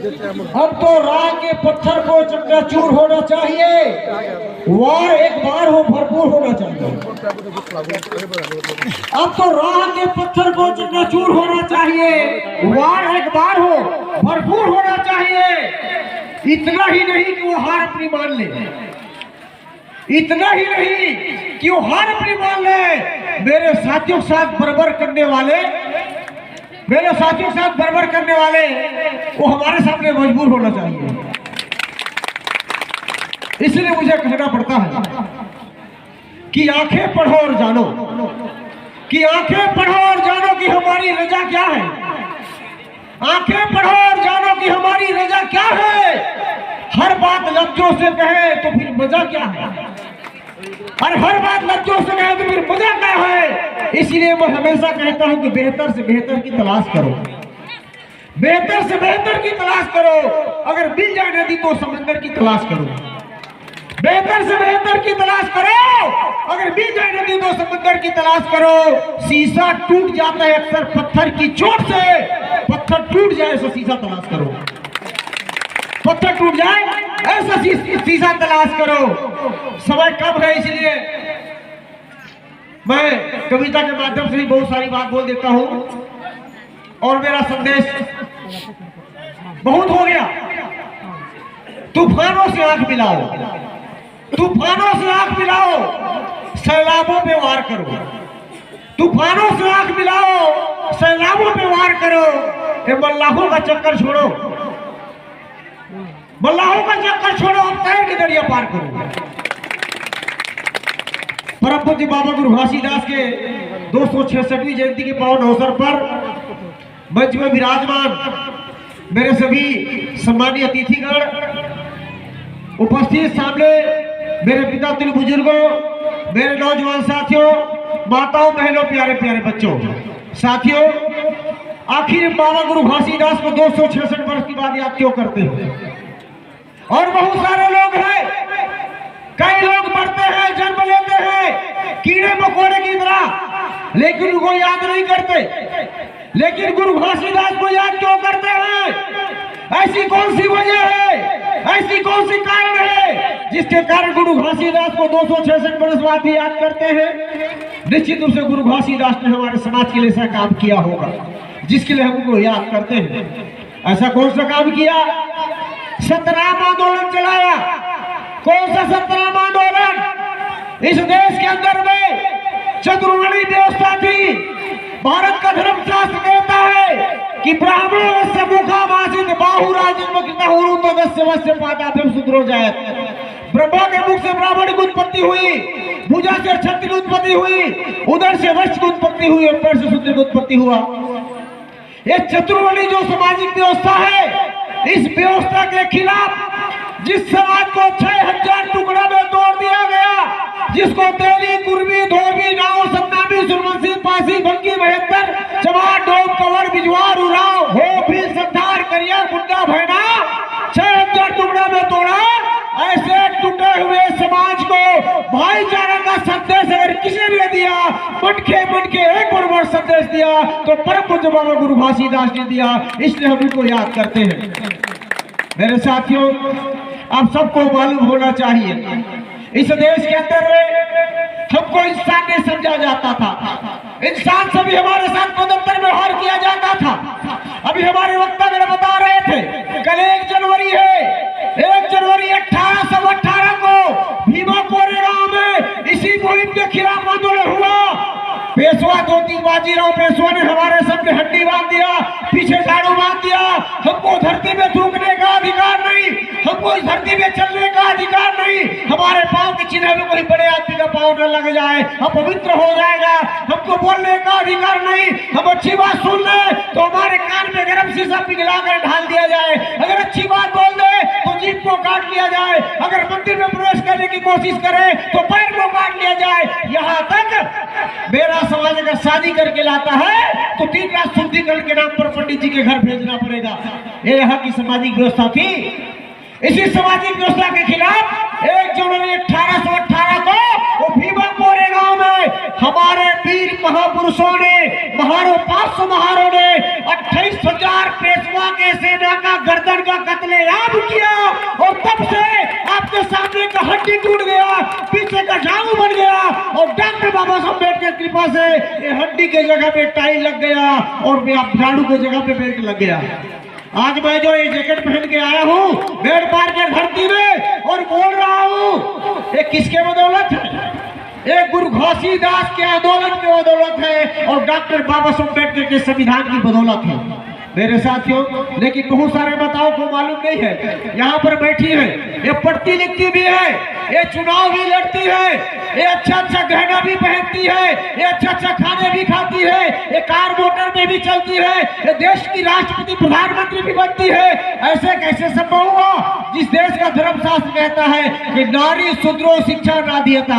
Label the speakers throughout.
Speaker 1: अब तो राह के पत्थर को चकनाचूर होना चाहिए, वार एक बार हो भरपूर होना चाहिए। अब तो राह के पत्थर को चकनाचूर होना चाहिए, वार एक बार हो भरपूर होना चाहिए। इतना ही नहीं कि वो हार अपनी मान ले, इतना ही नहीं कि वो हार अपनी मान ले। मेरे साथियों के साथ बराबर करने वाले, मेरे साथियों के साथ बराबर करने वाले वो हमारे सामने मजबूर होना चाहिए। इसलिए मुझे कहना पड़ता है कि आंखें पढ़ो और जानो, कि आंखें पढ़ो और जानो कि हमारी रजा क्या है। आंखें पढ़ो और जानो कि हमारी रजा क्या है। हर बात लफ्जों से कहे तो फिर मजा क्या है, और हर बात लफ्जों से कहे तो फिर मजा क्या है। इसलिए मैं हमेशा कहता हूं कि बेहतर से बेहतर की तलाश करो, बेहतर से बेहतर की तलाश करो। अगर मिल जाए नदी तो समंदर की तलाश करो, बेहतर से बेहतर की तलाश करो। अगर मिल जाए नदी तो समंदर की तलाश करो। शीशा टूट जाता है अक्सर पत्थर की चोट से, पत्थर टूट जाए ऐसा शीशा तलाश करो, पत्थर टूट जाए ऐसा शीशा तलाश करो। समय कम है इसलिए मैं कविता के माध्यम से ही बहुत सारी बात बोल देता हूं, और मेरा संदेश बहुत हो गया। तूफानों से आंख मिलाओ, तूफानों से आंख मिलाओ, सैलाबों पे वार करो। तूफानों से आंख मिलाओ, सैलाबों पे वार करो। ये मल्लाहों का चक्कर छोड़ो, मल्लाहों का चक्कर छोड़ो, अब तैर के दरिया पार करो। परम पूज्य बाबा गुरु घासीदास के 266वीं जयंती के पावन अवसर पर मंच में विराजमान मेरे सभी सम्मानीय अतिथिगण, उपस्थित सामने मेरे पिता तुल्य बुजुर्गों, मेरे नौजवान साथियों, माताओं, बहनों, प्यारे प्यारे बच्चों, साथियों, आखिर बाबा गुरु घासीदास को 266 वर्ष की बाद याद क्यों करते हैं? और बहुत सारे लोग हैं, कई लोग मरते हैं, जन्म लेते हैं कीड़े मकोड़े की तरह, लेकिन उनको याद नहीं करते। लेकिन गुरु घासीदास को याद क्यों करते हैं? ऐसी कौन सी वजह है, ऐसी कौन सी कारण है जिसके कारण गुरु घासीदास को 266 वर्ष बाद भी याद करते हैं? निश्चित रूप से गुरु घासीदास ने हमारे समाज के लिए ऐसा काम किया होगा जिसके लिए हम उनको याद करते हैं। ऐसा कौन सा काम किया? सतनाम आंदोलन चलाया। कौन सा सतनाम आंदोलन? इस देश के अंदर में चतुर्वर्णी व्यवस्था थी। भारत का धर्मशास्त्र कहता है कि ब्राह्मणों से मुखा मासित बाहुरा जन्म किताहुरु तो दस्य वस्य पादाभ्यम शूद्रो जायत। ब्रह्मा के मुख से ब्राह्मण की उत्पत्ति हुई, भुजा से क्षत्रिय की उत्पत्ति हुई, उदर से वैश्य की उत्पत्ति हुई और पैर से शूद्र की उत्पत्ति हुआ। ये चतुर्वर्णी जो सामाजिक व्यवस्था है, इस व्यवस्था के खिलाफ जिस समाज को 6000 टुकड़ा में तोड़ दिया गया, जिसको तेली, कुर्मी, धोबी, नाव, सन्नामी, सुरमसी, पासी, भंगी, महेंद्र, चमार, डोम, कवर, बिजवार, उराव, हो, भी, संधार, करिया, मुंडा, भैना, 6000 टुकड़ा में तोड़ा। ऐसे टूटे हुए समाज को भाईचारा का संदेश अगर किसी ने दिया, मनके एक बड़ा संदेश दिया तो परम पूज्य बाबा गुरु घासीदास ने दिया। इसलिए हम उनको याद करते हैं। मेरे साथियों, आप सबको मालूम होना चाहिए, इस देश के अंदर हमको इंसान नहीं समझा जाता था। इंसान से भी हमारे साथ दफ्तर में व्यवहार किया जाता था। अभी हमारे वक्ता बता रहे थे, कल 1 जनवरी है। 1 जनवरी 1818 को भीमा कोरेगांव में इसी मुहिम के खिलाफ आंदोलन हुआ। पेशवा धोती बाजीराव पेशवा ने हमारे सामने हड्डी बांध दिया, पीछे झाड़ू बांध दिया। हमको धरती में थूकने का अधिकार नहीं, हमको इस धरती में चलने का अधिकार नहीं। हमारे पांव के चिन्ह में कोई बड़े आदमी का पांव न लग जाए, हम पवित्र हो जाएगा। हमको बोलने का अधिकार नहीं, हम अच्छी बात सुन ले तो हमारे कान में गर्म शीशा पिघला कर ढाल दिया जाए। अगर अच्छी बात बोल दे तो जीभ को काट लिया जाए, अगर मंदिर में प्रवेश करने की कोशिश करे तो पैर को काट लिया जाए। यहाँ तक मेरा समाज अगर शादी करके लाता है तो 3 लाख शुद्धिकरण के नाम पर पंडित जी के घर भेजना पड़ेगा। ये यहाँ की सामाजिक व्यवस्था थी। इसी सामाजिक व्यवस्था के खिलाफ 1 जनवरी 1818 को वो भीमा कोरेगांव में हमारे वीर महापुरुषों ने, महारों 500 महारों ने 28,000 पेशवा के सेना का गर्दन का कत्लेआम किया और तब से आपके सामने का हड्डी टूट गया, पीछे का जांघ बन गया और डॉक्टर बाबा साहब अम्बेडकर की कृपा से ये हड्डी के जगह पे टाई लग गया और झाड़ू के जगह पे बेल्ट लग गया। आज मैं जो ये जैकेट पहन के आया हूँ बेड पार के धरती में और बोल रहा हूँ, ये किसके बदौलत है? एक गुरु घासीदास के आंदोलन की बदौलत है और डॉक्टर बाबा साहब अम्बेडकर के संविधान की बदौलत है मेरे साथियों। लेकिन बहुत सारे बताओ को मालूम नहीं है, यहाँ पर बैठी है, ये पढ़ती लिखती भी है, ये चुनाव भी लड़ती है, ये अच्छा अच्छा गहना भी पहनती है, ये अच्छा अच्छा खाने भी खाती है, ये कार मोटर में भी चलती है, ये देश की राष्ट्रपति प्रधानमंत्री भी बनती है। ऐसे कैसे संभव हुआ जिस देश का धर्मशास्त्र कहता है कि नारी शूद्रो शिक्षा ना दियता,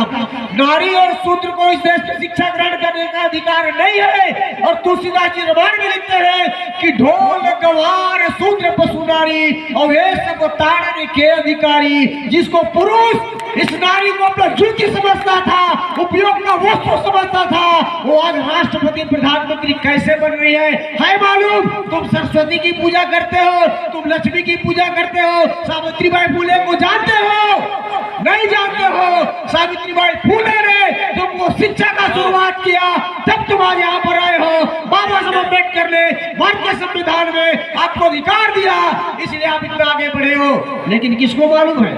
Speaker 1: नारी और शूद्र को इस देश में शिक्षा ग्रहण करने का अधिकार नहीं है। और तुलसीदास जी रामायण में लिखते हैं कि ढोल गवार शूद्र पशु नारी और ये सब ताड़ने के अधिकारी। जिसको पुरुष इस नारी को अपना जूती समझता था, उपयोग का वस्तु समझता था, वो आज राष्ट्रपति प्रधानमंत्री कैसे बन रही है मालूम? तुम सरस्वती की पूजा करते हो, तुम लक्ष्मी की पूजा करते हो, सावित्रीबाई फुले को जानते हो? नहीं जानते हो। सावित्रीबाई फुले ने तुमको शिक्षा का शुरुआत किया, तब तुम आज यहाँ पर आए हो। बाबा साहब अम्बेडकर ने भारत के संविधान में आपको अधिकार दिया, इसलिए आप इतना आगे बढ़े हो। लेकिन किसको मालूम है?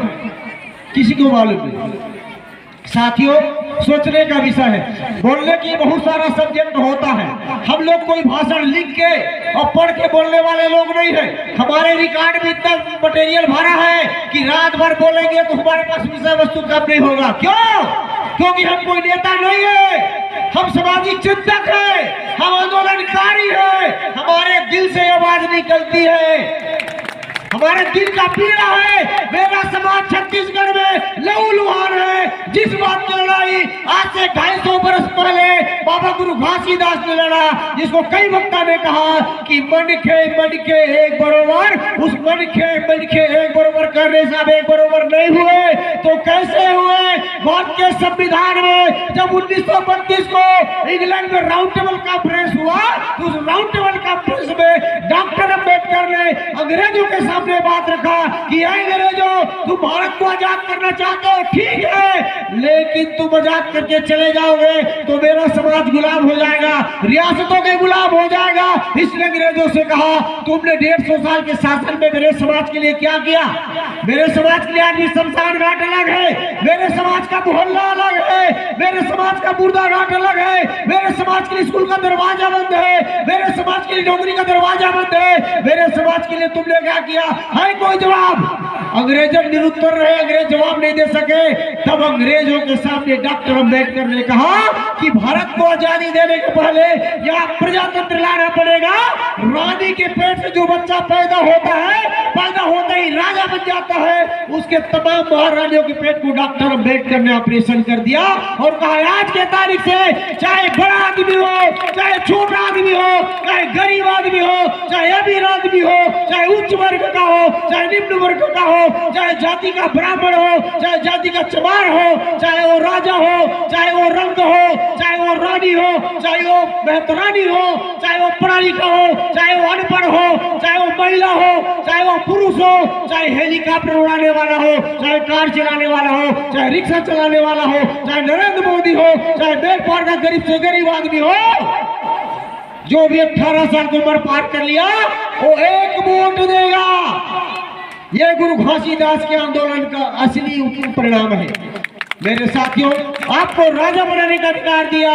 Speaker 1: किसी को मालूम नहीं। साथियों, सोचने का विषय है। बोलने की बहुत सारा सब्जेक्ट होता है। हम लोग कोई भाषण लिख के और पढ़ के बोलने वाले लोग नहीं है। हमारे रिकॉर्ड में इतना मटेरियल भरा है कि रात भर बोलेंगे तो हमारे पास विषय वस्तु कम नहीं होगा। क्यों? क्योंकि हम कोई नेता नहीं है, हम सामाजिक चिंतक है, हम आंदोलनकारी है। हमारे दिल से आवाज निकलती है, हमारे दिल का पीड़ा है। मेरा समाज छत्तीसगढ़ में लहूलुहान है। जिस बात की लड़ाई आज से 250 वर्ष पहले बाबा गुरु घासीदास ने लड़ा, जिसको कई वक्ता ने कहा कि मन के एक बरोबर, उस मन के एक बरोबर करने से अब एक बरोबर नहीं हुए तो कैसे हुए? भारत के संविधान में जब 1932 को इंग्लैंड में राउंड टेबल कॉन्फ्रेंस हुआ तो उस राउंड टेबल कॉन्फ्रेंस में डॉक्टर अम्बेडकर ने अंग्रेजों के सामने बात रखा कि अंग्रेजों, तुम भारत को आजाद करना चाहते हो, ठीक है, लेकिन तुम आजाद करके चले जाओगे तो मेरा समाज गुलाम हो जाएगा, रियासतों के गुलाम हो जाएगा। इसलिए अंग्रेजों से कहा, तुमने 150 साल के शासन में मेरे समाज के लिए क्या किया? मेरे समाज के लिए आज भी शमशान घाट अलग है, मेरे समाज का मोहल्ला अलग है, मेरे समाज का मुर्दा घाट अलग है, मेरे समाज के लिए स्कूल का दरवाजा बंद है, मेरे समाज के लिए नौकरी का दरवाजा बंद है, मेरे समाज के लिए तुमने क्या किया? है कोई जवाब? अंग्रेज निरुत्तर रहे, अंग्रेज जवाब नहीं दे सके। तब अंग्रेजों के सामने डॉक्टर अम्बेडकर ने कहा कि भारत को आजादी देने के पहले यहाँ प्रजातंत्र लाना पड़ेगा। रानी के पेट से जो बच्चा पैदा होता है, पैदा होते ही राजा बन जाता है, उसके तमाम महारानियों के पेट को डॉक्टर अम्बेडकर ने ऑपरेशन कर दिया और कहा आज के तारीख से चाहे बड़ा आदमी हो, चाहे छोटा आदमी हो, चाहे गरीब आदमी हो, चाहे अमीर आदमी हो, चाहे उच्च वर्ग का हो, चाहे निम्न वर्ग का हो, चाहे जाति का ब्राह्मण हो, चाहे जाति का चमार हो, चाहे वो राजा हो, चाहे वो रंग हो, चाहे वो रानी हो, चाहे वो मेहतरानी हो, चाहे वो पढ़ा लिखा हो, चाहे वो अनपढ़ हो, चाहे वो महिला हो, चाहे वो पुरुष हो, चाहे हेलीकॉप्टर उड़ाने वाला हो, चाहे कार चलाने वाला हो, चाहे रिक्शा चलाने वाला हो, चाहे नरेंद्र मोदी हो, चाहे बेल पार का गरीब से गरीब आदमी हो, जो भी 18 साल की उम्र पार कर लिया वो एक वोट देगा। ये गुरु घासीदास के आंदोलन का असली परिणाम है। मेरे साथियों, आपको राजा बनाने का अधिकार दिया।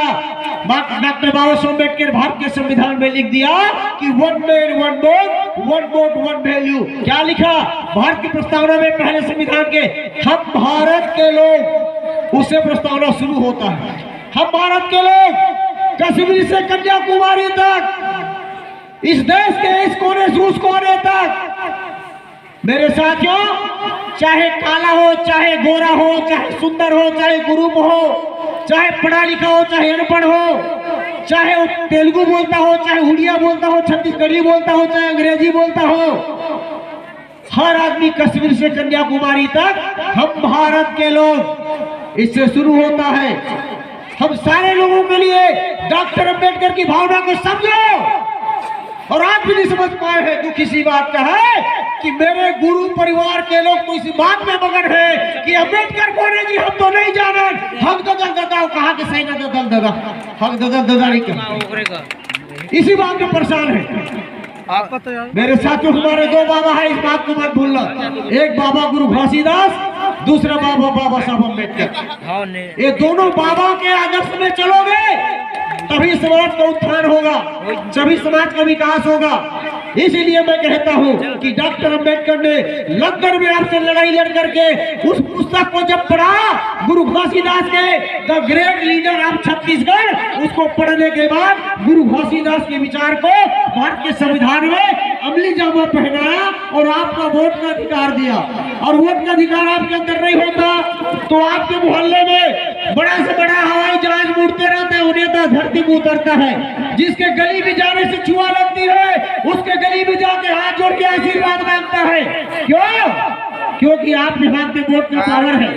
Speaker 1: डॉक्टर बाबा साहब अम्बेडकर भारत के संविधान में लिख दिया कि one man one vote one value. क्या लिखा भारत की प्रस्तावना में? पहले संविधान के हम भारत के लोग, उससे प्रस्तावना शुरू होता है। हम भारत के लोग कश्मीर से कन्याकुमारी तक, इस देश के इस कोने से उस कोने तक। मेरे साथियों, चाहे काला हो, चाहे गोरा हो, चाहे सुंदर हो, चाहे गुरूब हो, चाहे पढ़ा लिखा हो, चाहे अनपढ़ हो, चाहे वो तेलुगु बोलता हो, चाहे उड़िया बोलता हो, छत्तीसगढ़ी बोलता हो, चाहे अंग्रेजी बोलता हो, हर आदमी कश्मीर से कन्याकुमारी तक हम भारत के लोग, इससे शुरू होता है। हम सारे लोगों के लिए डॉक्टर अम्बेडकर की भावना को समझो। और आज भी नहीं समझ पाए हैं, दुख इसी बात का है कि मेरे गुरु परिवार के लोग तो इसी बात में मगन है कि अम्बेडकर कौन है जी, हम तो नहीं जाना। हक ददल ददाओ कहा कि सही ना ददल ददा, हक ददल ददा नहीं कहा, इसी बात में परेशान है। मेरे साथियों हमारे दो बाबा है, इस बात को मत भूलना। एक बाबा गुरु घासीदास, दूसरा बाबा बाबा साहब अम्बेडकर। ये दोनों बाबा के आदर्श में चलोगे तभी समाज का उत्थान होगा, तभी समाज का विकास होगा। इसीलिए मैं कहता हूँ कि डॉक्टर अम्बेडकर ने लंदन में आपसे लड़ाई लड़ करके उस पुस्तक को जब पढ़ा, गुरु घासीदास के the great leader of Chhattisgarh, उसको पढ़ने के बाद गुरु घासीदास के विचार को भारत के संविधान में अमली जामा पहनाया और आपका वोट का अधिकार दिया। और वोट का अधिकार आपके अंदर नहीं होता तो आपके मोहल्ले में बड़ा से बड़ा हवाई जहाज उड़ते रहते हैं, नेता धरती में उतरता है। जिसके गली में जाने से छुआ लगती है उसके गली में जाके हाथ जोड़ के आशीर्वाद मांगता है। क्यों? क्योंकि आपके हाथ में वोट का पावर है।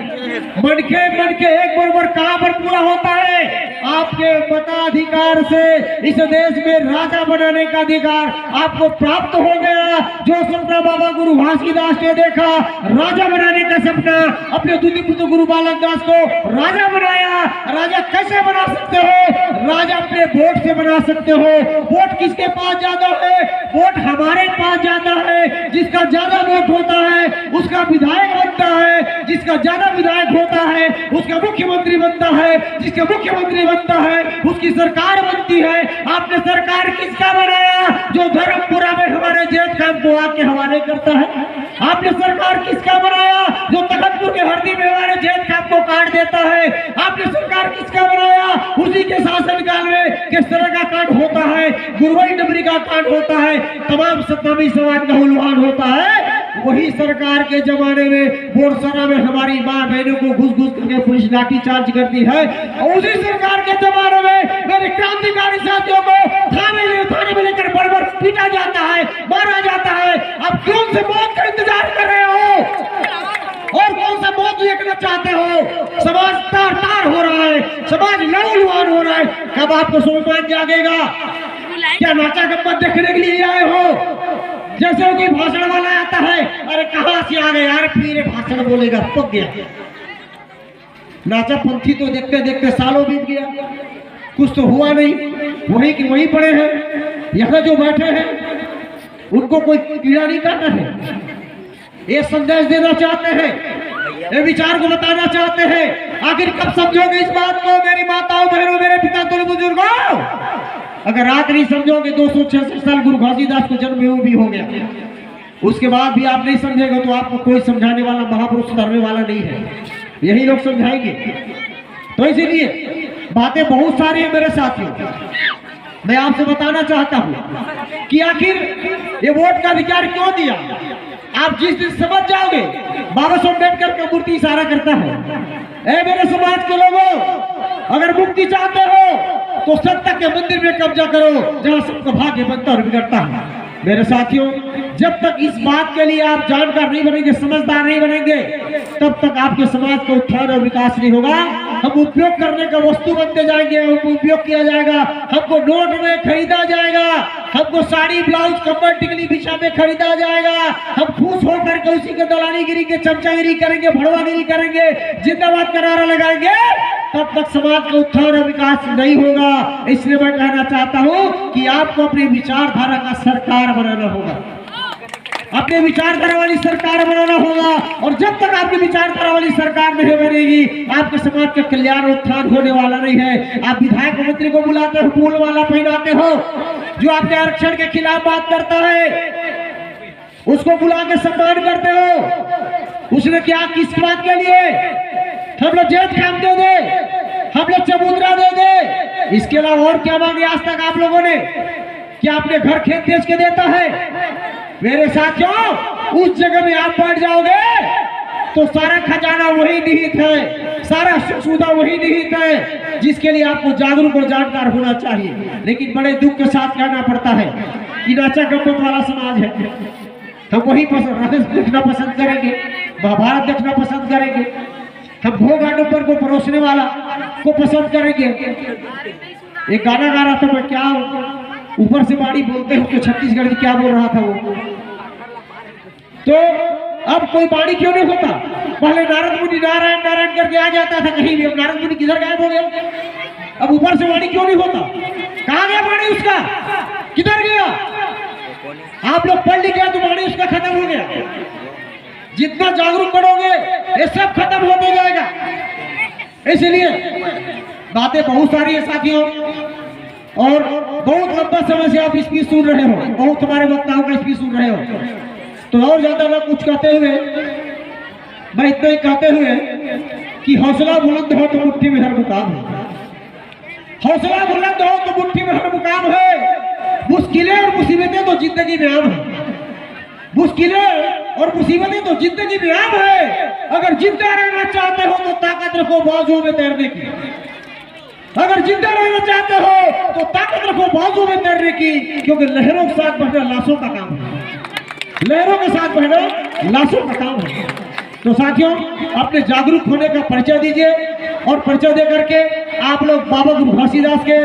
Speaker 1: मन के एक बराबर कहां पर पूरा होता है? आपके मताधिकार से इस देश में राजा बनाने का अधिकार आपको प्राप्त हो गया। जो सपना बाबा गुरु घासीदास ने देखा, राजा बनाने का सपना, अपने दूधी पुत्र गुरु बालक दास को राजा बनाया। राजा कैसे बना सकते हो? राजा अपने वोट से बना सकते हो। वोट किसके पास ज्यादा है? वोट हमारे पास ज्यादा है। जिसका ज्यादा वोट होता है उसका विधायक बनता है, जिसका ज्यादा विधायक होता है उसका मुख्यमंत्री बनता है, जिसका मुख्यमंत्री बनता है उसकी सरकार बनती है। आपने सरकार किसका बनाया? जो धर्मपुरा में हमारे जेठ खान को आके हवाले करता है। आपने सरकार किसका बनाया? जो तखतपुर के हरदी में हमारे जेठ खान को काट देता है। आपने सरकार किसका बनाया? उसी के शासनकाल में किस तरह का कांड होता है, गुरुवाई डबरी का कांड होता है, तमाम सत्तावी समाज का हुलवान होता है। वही सरकार के जमाने में बोरसरा में हमारी माँ बहनों को घुस घुस करके पुलिस लाठी चार्ज करती है। और उसी सरकार के जमाने में मेरे क्रांतिकारी साथियों को थाने में लेकर बड़ पीटा जाता है, मारा जाता है। अब क्यों से मौत का इंतजार कर रहे हो और कौन सा मौत देखना चाहते हो? समाज तार तार हो रहा है, समाज लहूलुहान हो रहा है। कब आपको सम्मान जागेगा? क्या नाचा गप्पा देखने के लिए आए हो? जैसे कोई भाषण वाला आता है, अरे कहां से आ गए यार, फिर भाषण बोलेगा, पक गया। नाचा पंथी तो देखते देखते सालों बीत गया, कुछ तो हुआ नहीं। वही की वही पड़े हैं। यहाँ जो बैठे हैं उनको कोई कीड़ा नहीं काटा है। ये संदेश देना चाहते हैं, ये विचार को बताना चाहते हैं। आखिर कब समझोगे इस बात को? मेरी माताओं बहनों, मेरे पिता तो बुजुर्गों, अगर रात नहीं समझोगे 266 साल गुरु घासीदास को जन्म भी हो गया, उसके बाद भी आप नहीं समझेगा तो आपको कोई समझाने वाला महापुरुष करने वाला नहीं है। यही लोग समझाएंगे। तो इसीलिए बातें बहुत सारी है मेरे साथियों। मैं आपसे बताना चाहता हूं कि आखिर ये वोट का अधिकार क्यों दिया। आप जिस दिन समझ जाओगे, बाबा साहब अम्बेडकर का मूर्ति इशारा करता है, ए मेरे समाज के लोगों, अगर मुक्ति चाहते हो तो सत्ता के मंदिर में कब्जा करो जहां सबका भाग्य बनता और बिगड़ता है। मेरे साथियों, जब तक इस बात के लिए आप जानकार नहीं बनेंगे, समझदार नहीं बनेंगे, तब तक आपके समाज का उत्थान और विकास नहीं होगा। हम उपयोग करने का वस्तु बनते जाएंगे, उपयोग किया जाएगा, हमको नोट में खरीदा जाएगा, हमको साड़ी ब्लाउज कपड़ टिकली बिछा में खरीदा जाएगा। हम खुश होकर के उसी के दलालीगिरी के चमचागिरी करेंगे, भड़वागिरी करेंगे, जिंदाबाद का नारा लगाएंगे, तब तक समाज का उत्थान और विकास नहीं होगा। इसलिए मैं कहना चाहता हूं कि आपको अपनी विचारधारा का सरकार बनाना होगा, अपने विचारधारा वाली सरकार बनाना होगा। और जब तक आपकी विचारधारा वाली सरकार नहीं बनेगी, आपके समाज का कल्याण उत्थान होने वाला नहीं है। आप विधायक मंत्री को बुलाते हो, फूल वाला पहनाते हो, जो आपके आरक्षण के खिलाफ बात करता है उसको बुला के सम्मान करते हो। उसने क्या, किस बात के लिए? हम लोग जेठ काम दे दे, हम लोग चबूतरा दे दे, इसके अलावा और क्या मांगे आज तक आप लोगों ने? क्या अपने घर खेत बेच के देता है? मेरे साथियों, उस जगह में आप बैठ जाओगे तो सारा खजाना वही निहित है, सारा सुख सुविधा वही निहित है, जिसके लिए आपको जागरूक और जानकार होना चाहिए। लेकिन बड़े दुख के साथ कहना पड़ता है कि नाचा गप्पत वाला समाज है। हम वही देखना पसंद करेंगे, महाभारत देखना पसंद करेंगे, हम भोग आडंबर को परोसने वाला को पसंद करेंगे। एक गाना गा रहा था मैं, क्या ऊपर से बाड़ी बोलते हो तो छत्तीसगढ़ में क्या बोल रहा था वो? कोई वाणी क्यों नहीं होता? पहले नारद मुनि नारायण नारायण करके आ जाता था कहीं भी, अब नारद मुनि किधर गायब हो गया? अब ऊपर से वाणी क्यों नहीं होता? कहाँ गया वाणी उसका? किधर गया? आप लोग पढ़ लिखे तो वाणी उसका खत्म हो गया। जितना जागरूक बढ़ोगे ये सब खत्म होते जाएगा। इसलिए बातें बहुत सारी है साथियों, और बहुत लंबा समय से आप स्पीच सुन रहे हो, बहुत हमारे वक्ताओं का स्पीच सुन रहे हो, तो और ज्यादा मैं कुछ कहते हुए, मैं इतना ही कहते हुए कि हौसला बुलंद हो तो मुट्ठी में हर मुकाम है। हौसला बुलंद हो तो मुट्ठी में हर मुकाम है। मुश्किलें और मुसीबतें तो जिंदगी में आम है। मुश्किलें और मुसीबतें तो जिंदगी में आम है। अगर जिंदा रहना चाहते हो तो ताकत रखो बाजुओं में तैरने की। अगर जिंदा रहना चाहते हो तो ताकत रखो बाजुओं में तैरने की, क्योंकि लहरों के साथ बहना लाशों का काम है। लहरों के साथ बहना लाशों का काम है। तो साथियों, अपने जागरूक होने का परिचय दीजिए, और परिचय दे करके आप लोग बाबा गुरु घासीदास के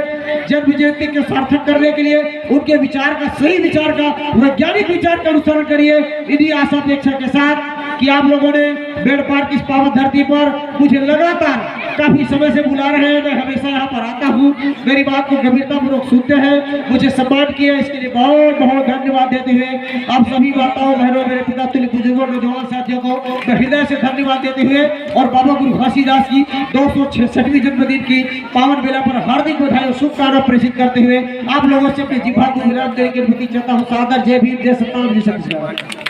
Speaker 1: जन्म जयंती के सार्थक करने के लिए उनके विचार का, सही विचार का, वैज्ञानिक विचार का अनुसरण करिए। इन्हीं आशा अपेक्षा के साथ कि आप लोगों ने बेड़ पार की इस पावन धरती पर मुझे लगातार काफी समय से बुला रहे हैं, मैं हमेशा यहाँ पर आता हूँ, मेरी बात को गंभीरतापूर्वक सुनते हैं, मुझे सम्मान किया, इसके लिए बहुत बहुत धन्यवाद देते हुए आप सभी माताओं बहनों, मेरे पिता तुल्य बुजुर्गों, नौजवान साथियों को मैं हृदय से धन्यवाद देते हुए और बाबा गुरु घासीदास की 266वीं जन्मदिन की पावन बेला पर हार्दिक बधाई और शुभकामनाएं प्रेषित करते हुए आप लोगों से अपने जिह्वा को विराम देने की अनुमति चाहता हूँ। सादर जय भीम, जय सतनाम, जय छत्तीसगढ़।